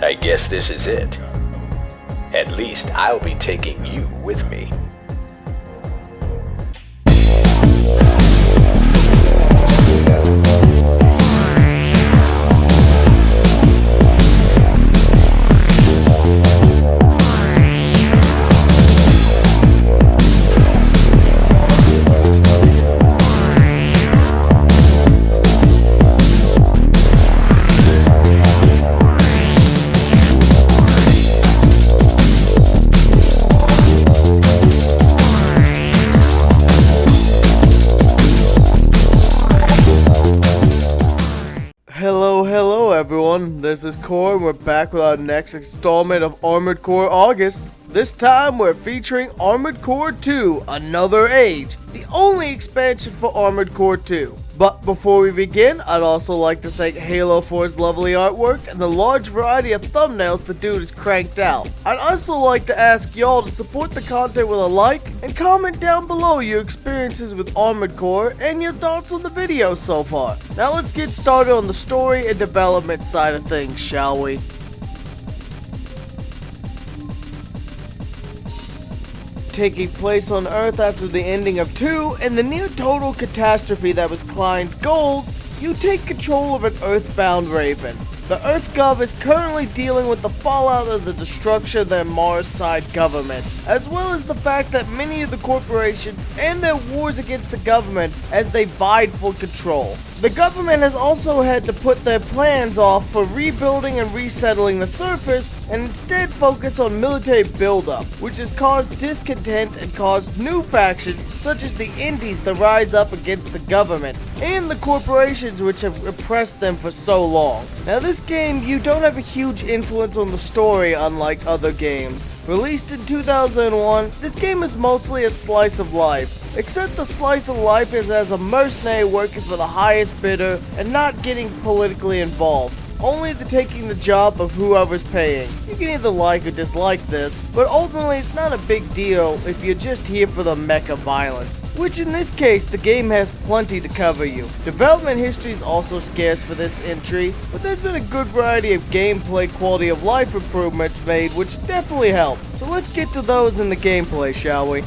I guess this is it. At least I'll be taking you with me. Hello everyone, this is Core and we're back with our next installment of Armored Core August. This time we're featuring Armored Core 2, Another Age, the only expansion for Armored Core 2. But before we begin, I'd also like to thank HaloOwl for his lovely artwork and the large variety of thumbnails the dude has cranked out. I'd also like to ask y'all to support the content with a like and comment down below your experiences with Armored Core and your thoughts on the video so far. Now let's get started on the story and development side of things, shall we? Taking place on Earth after the ending of 2 and the near total catastrophe that was Klein's goals, you take control of an Earthbound Raven. The EarthGov is currently dealing with the fallout of the destruction of their Mars-side government, as well as the fact that many of the corporations and their wars against the government as they vied for control. The government has also had to put their plans off for rebuilding and resettling the surface and instead focus on military buildup, which has caused discontent and caused new factions such as the Indies to rise up against the government and the corporations which have oppressed them for so long. Now this game, you don't have a huge influence on the story unlike other games. Released in 2001, this game is mostly a slice of life, except the slice of life is as a mercenary working for the highest bidder and not getting politically involved, only taking the job of whoever's paying. You can either like or dislike this, but ultimately it's not a big deal if you're just here for the mecha violence, which in this case the game has plenty to cover you. Development history is also scarce for this entry, but there's been a good variety of gameplay quality of life improvements made which definitely help. So let's get to those in the gameplay, shall we?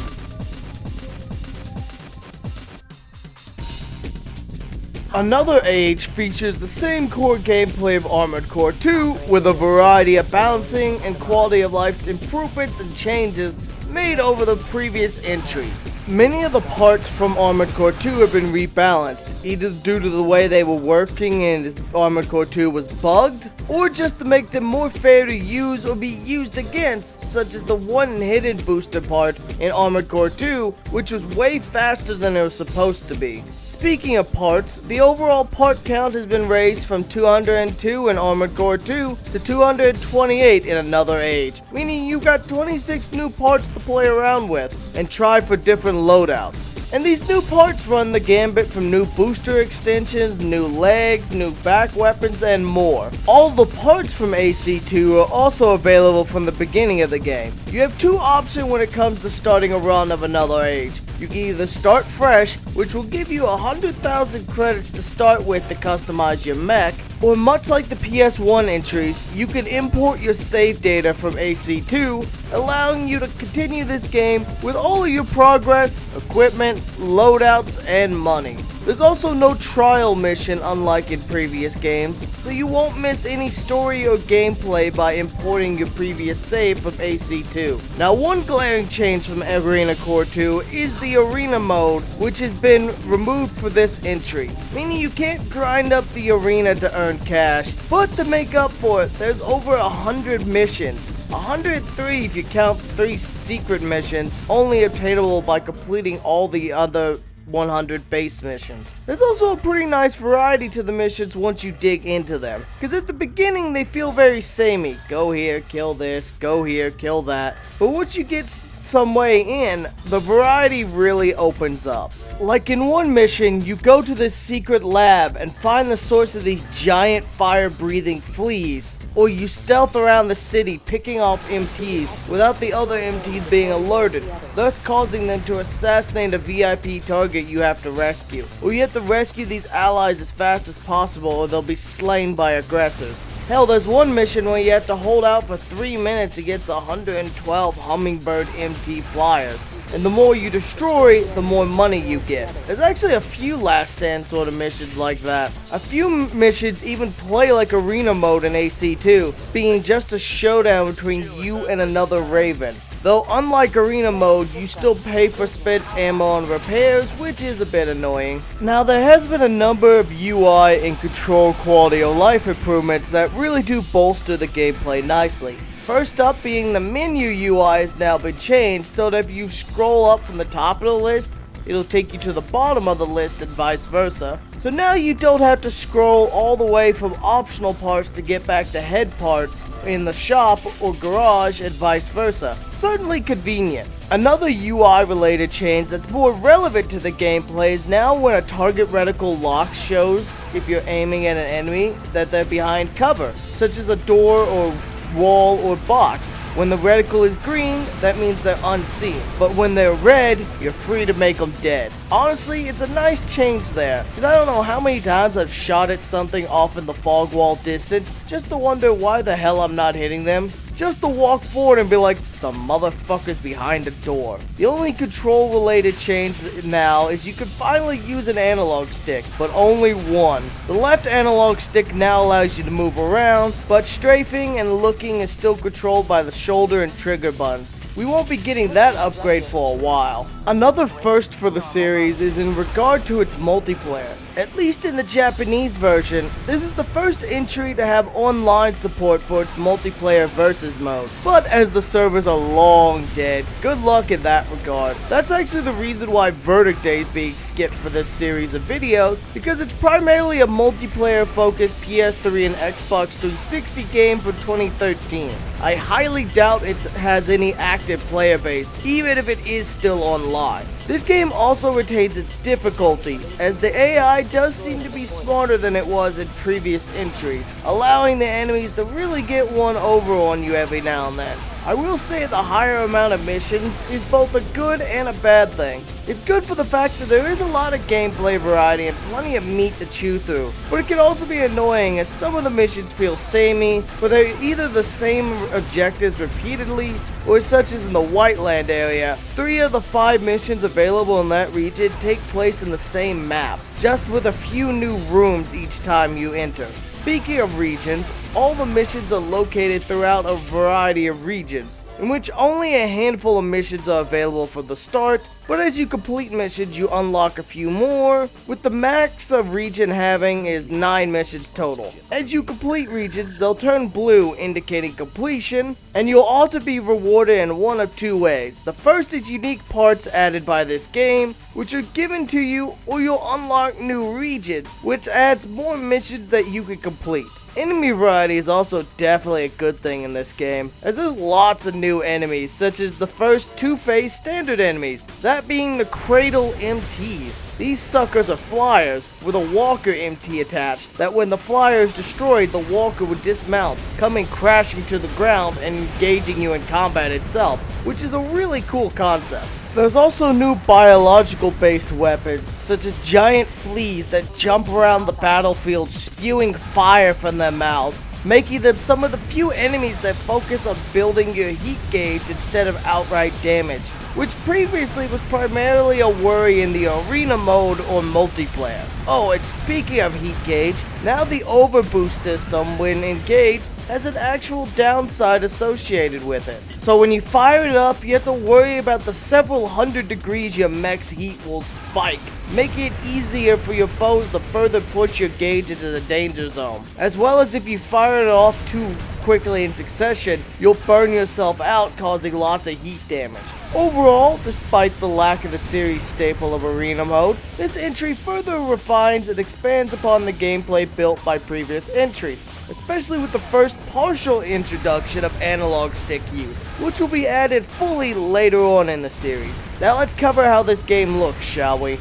Another Age features the same core gameplay of Armored Core 2 with a variety of balancing and quality of life improvements and changes made over the previous entries. Many of the parts from Armored Core 2 have been rebalanced, either due to the way they were working and Armored Core 2 was bugged, or just to make them more fair to use or be used against, such as the one hidden booster part in Armored Core 2, which was way faster than it was supposed to be. Speaking of parts, the overall part count has been raised from 202 in Armored Core 2 to 228 in Another Age, meaning you got 26 new parts to play around with and try for different loadouts. And these new parts run the gambit from new booster extensions, new legs, new back weapons, and more. All the parts from AC2 are also available from the beginning of the game. You have two options when it comes to starting a run of Another Age. You can either start fresh, which will give you 100,000 credits to start with to customize your mech, or much like the PS1 entries, you can import your save data from AC2, allowing you to continue this game with all of your progress, equipment, loadouts, and money. There's also no trial mission unlike in previous games, so you won't miss any story or gameplay by importing your previous save from AC2. Now one glaring change from Arena Core 2 is the arena mode, which has been removed for this entry, meaning you can't grind up the arena to earn cash, but to make up for it, there's over 100 missions. 103 if you count 3 secret missions, only obtainable by completing all the other 100 base missions. There's also a pretty nice variety to the missions once you dig into them, because at the beginning they feel very samey. Go here, kill this, go here, kill that. But once you get some way in, the variety really opens up. Like in one mission, you go to this secret lab and find the source of these giant fire-breathing fleas, or you stealth around the city picking off MTs without the other MTs being alerted, thus causing them to assassinate a VIP target you have to rescue. Or you have to rescue these allies as fast as possible or they'll be slain by aggressors. Hell, there's one mission where you have to hold out for 3 minutes against 112 hummingbird MT flyers. And the more you destroy, the more money you get. There's actually a few last stand sort of missions like that. A few missions even play like arena mode in AC2, being just a showdown between you and another Raven. Though unlike arena mode, you still pay for spent ammo on repairs, which is a bit annoying. Now there has been a number of UI and control quality of life improvements that really do bolster the gameplay nicely. First up being the menu UI has now been changed so that if you scroll up from the top of the list, it'll take you to the bottom of the list and vice versa. So now you don't have to scroll all the way from optional parts to get back to head parts in the shop or garage and vice versa. Certainly convenient. Another UI related change that's more relevant to the gameplay is now when a target reticle lock shows if you're aiming at an enemy that they're behind cover, such as a door or wall or box. When the reticle is green, that means they're unseen, but when they're red, you're free to make them dead. Honestly, it's a nice change there, because I don't know how many times I've shot at something off in the fog wall distance just to wonder why the hell I'm not hitting them. Just to walk forward and be like, the motherfucker's behind the door. The only control related change now is you can finally use an analog stick, but only one. The left analog stick now allows you to move around, but strafing and looking is still controlled by the shoulder and trigger buttons. We won't be getting that upgrade for a while. Another first for the series is in regard to its multiplayer. At least in the Japanese version, this is the first entry to have online support for its multiplayer versus mode. But as the servers are long dead, good luck in that regard. That's actually the reason why Verdict Day is being skipped for this series of videos, because it's primarily a multiplayer focused PS3 and Xbox 360 game from 2013. I highly doubt it has any active player base, even if it is still online. This game also retains its difficulty, as the AI does seem to be smarter than it was in previous entries, allowing the enemies to really get one over on you every now and then. I will say the higher amount of missions is both a good and a bad thing. It's good for the fact that there is a lot of gameplay variety and plenty of meat to chew through, but it can also be annoying as some of the missions feel samey, where they're either the same objectives repeatedly, or such as in the Whiteland area, 3 of the 5 missions available in that region take place in the same map, just with a few new rooms each time you enter. Speaking of regions, all the missions are located throughout a variety of regions, in which only a handful of missions are available for the start, but as you complete missions you unlock a few more, with the max of region having is 9 missions total. As you complete regions, they'll turn blue indicating completion, and you'll all to be rewarded in one of 2 ways. The first is unique parts added by this game, which are given to you, or you'll unlock new regions, which adds more missions that you can complete. Enemy variety is also definitely a good thing in this game, as there's lots of new enemies, such as the first 2-phase standard enemies, that being the Cradle MTs. These suckers are flyers with a walker MT attached, that when the flyer is destroyed, the walker would dismount, coming crashing to the ground and engaging you in combat itself, which is a really cool concept. There's also new biological-based weapons, such as giant fleas that jump around the battlefield spewing fire from their mouths, making them some of the few enemies that focus on building your heat gauge instead of outright damage, which previously was primarily a worry in the arena mode or multiplayer. Oh, and speaking of heat gauge, now the overboost system, when engaged, has an actual downside associated with it. So when you fire it up, you have to worry about the several hundred degrees your mech's heat will spike, making it easier for your foes to further push your gauge into the danger zone. As well as if you fire it off too quickly in succession, you'll burn yourself out, causing lots of heat damage. Overall, despite the lack of the series staple of arena mode, this entry further refines and expands upon the gameplay built by previous entries, especially with the first partial introduction of analog stick use, which will be added fully later on in the series. Now let's cover how this game looks, shall we?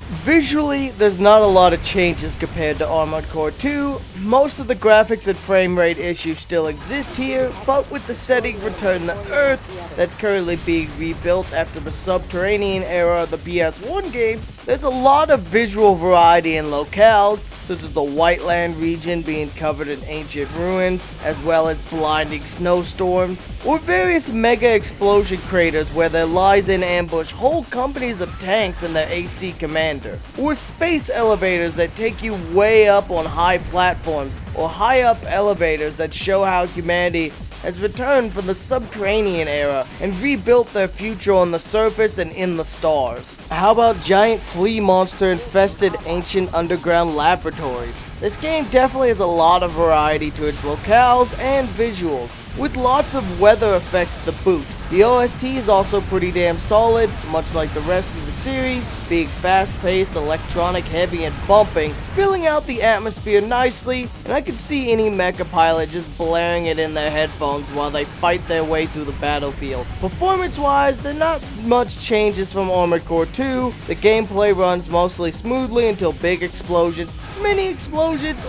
Visually, there's not a lot of changes compared to Armored Core 2. Most of the graphics and frame rate issues still exist here, but with the setting Return to Earth that's currently being rebuilt after the subterranean era of the PS1 games, there's a lot of visual variety in locales, such as the Whiteland region being covered in ancient ruins, as well as blinding snowstorms, or various mega explosion craters where there lies in ambush whole companies of tanks and their AC commander, or space elevators that take you way up on high platforms, or high up elevators that show how humanity has returned from the subterranean era and rebuilt their future on the surface and in the stars. How about giant flea monster infested ancient underground laboratories? This game definitely has a lot of variety to its locales and visuals, with lots of weather effects to boot. The OST is also pretty damn solid, much like the rest of the series, being fast-paced, electronic heavy and bumping, filling out the atmosphere nicely, and I could see any mecha pilot just blaring it in their headphones while they fight their way through the battlefield. Performance-wise, there are not much changes from Armored Core 2, the gameplay runs mostly smoothly until big explosions,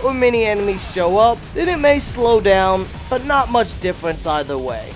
or mini enemies show up, then it may slow down, but not much difference either way.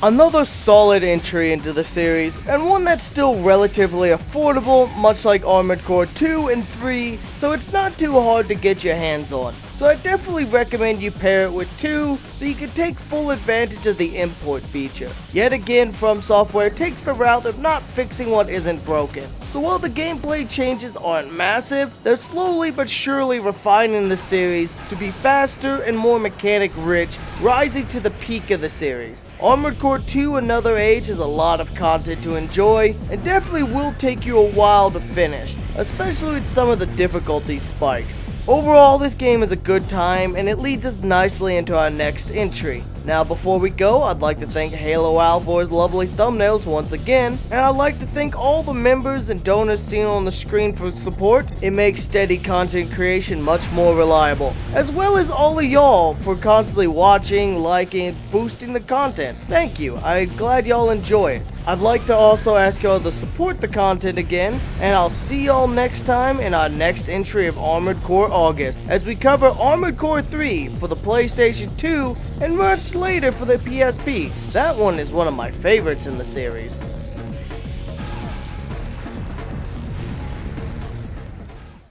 Another solid entry into the series, and one that's still relatively affordable, much like Armored Core 2 and 3, so it's not too hard to get your hands on. So I definitely recommend you pair it with 2, so you can take full advantage of the import feature. Yet again, From Software takes the route of not fixing what isn't broken. So while the gameplay changes aren't massive, they're slowly but surely refining the series to be faster and more mechanic rich, rising to the peak of the series. Armored Core 2 Another Age has a lot of content to enjoy, and definitely will take you a while to finish, especially with some of the difficulty spikes. Overall, this game is a good time, and it leads us nicely into our next entry. Now, before we go, I'd like to thank HaloOwl for his lovely thumbnails once again, and I'd like to thank all the members and donors seen on the screen for support. It makes steady content creation much more reliable, as well as all of y'all for constantly watching, liking, and boosting the content. Thank you, I'm glad y'all enjoy it. I'd like to also ask y'all to support the content again, and I'll see y'all next time in our next entry of Armored Core August, as we cover Armored Core 3 for the PlayStation 2, and much later for the PSP. That one is one of my favorites in the series.